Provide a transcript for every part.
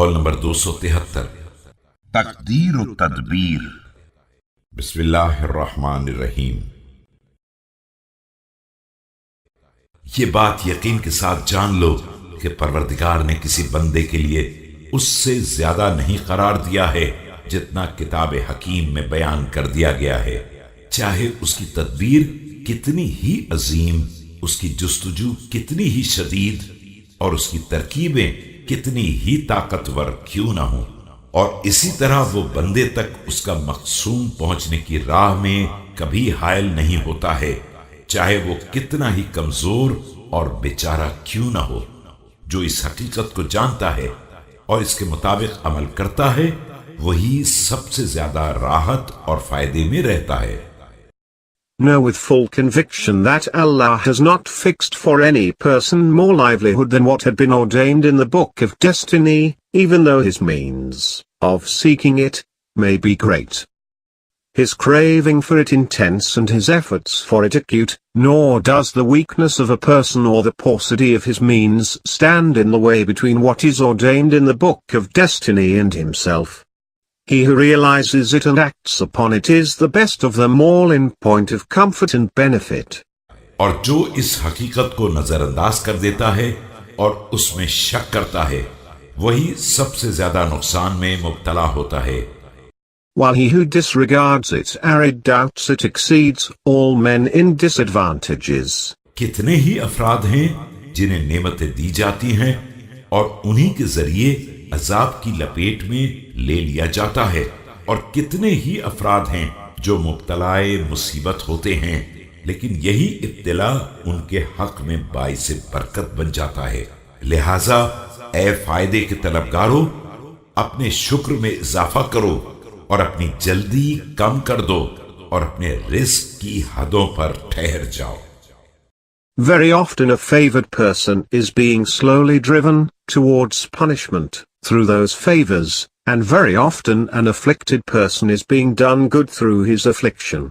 قول نمبر 273 تقدیر و تدبیر۔ بسم اللہ الرحمن الرحیم۔ یہ بات یقین کے ساتھ جان لو کہ پروردگار نے کسی بندے کے لیے اس سے زیادہ نہیں قرار دیا ہے جتنا کتاب حکیم میں بیان کر دیا گیا ہے، چاہے اس کی تدبیر کتنی ہی عظیم، اس کی جستجو کتنی ہی شدید اور اس کی ترکیبیں کتنی ہی طاقتور کیوں نہ ہوں، اور اسی طرح وہ بندے تک اس کا مقصود پہنچنے کی راہ میں کبھی حائل نہیں ہوتا ہے، چاہے وہ کتنا ہی کمزور اور بیچارہ کیوں نہ ہو۔ جو اس حقیقت کو جانتا ہے اور اس کے مطابق عمل کرتا ہے، وہی سب سے زیادہ راحت اور فائدے میں رہتا ہے۔ Know with full conviction that Allah has not fixed for any person more livelihood than what had been ordained in the book of destiny, even though his means of seeking it may be great. His craving for it intense and his efforts for it acute, nor does the weakness of a person or the paucity of his means stand in the way between what is ordained in the book of destiny and himself. He who realizes it and acts upon it is the best of them all in point of comfort and benefit. اور جو اس حقیقت کو نظر انداز کر دیتا ہے اور اس میں شک کرتا ہے، وہی سب سے زیادہ نقصان میں مبتلا ہوتا ہے۔ While he who disregards it or doubts it exceeds all men in disadvantages. کتنے ہی افراد ہیں جنہیں نعمتیں دی جاتی ہیں اور انہی کے ذریعے عذاب کی لپیٹ میں لے لیا جاتا ہے، اور کتنے ہی افراد ہیں جو مبتلائے مصیبت ہوتے ہیں، لیکن یہی ابتلا ان کے حق میں باعث برکت بن جاتا ہے۔ لہٰذا اے فائدے کے طلبگاروں، اپنے شکر میں اضافہ کرو اور اپنی جلدی کم کر دو اور اپنے رزق کی حدوں پر ٹھہر جاؤ۔ Very often a favored person is being slowly driven towards punishment through those favors, and very often an afflicted person is being done good through his affliction.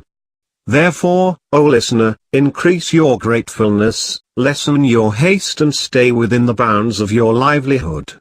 Therefore, O listener, increase your gratefulness, lessen your haste and stay within the bounds of your livelihood.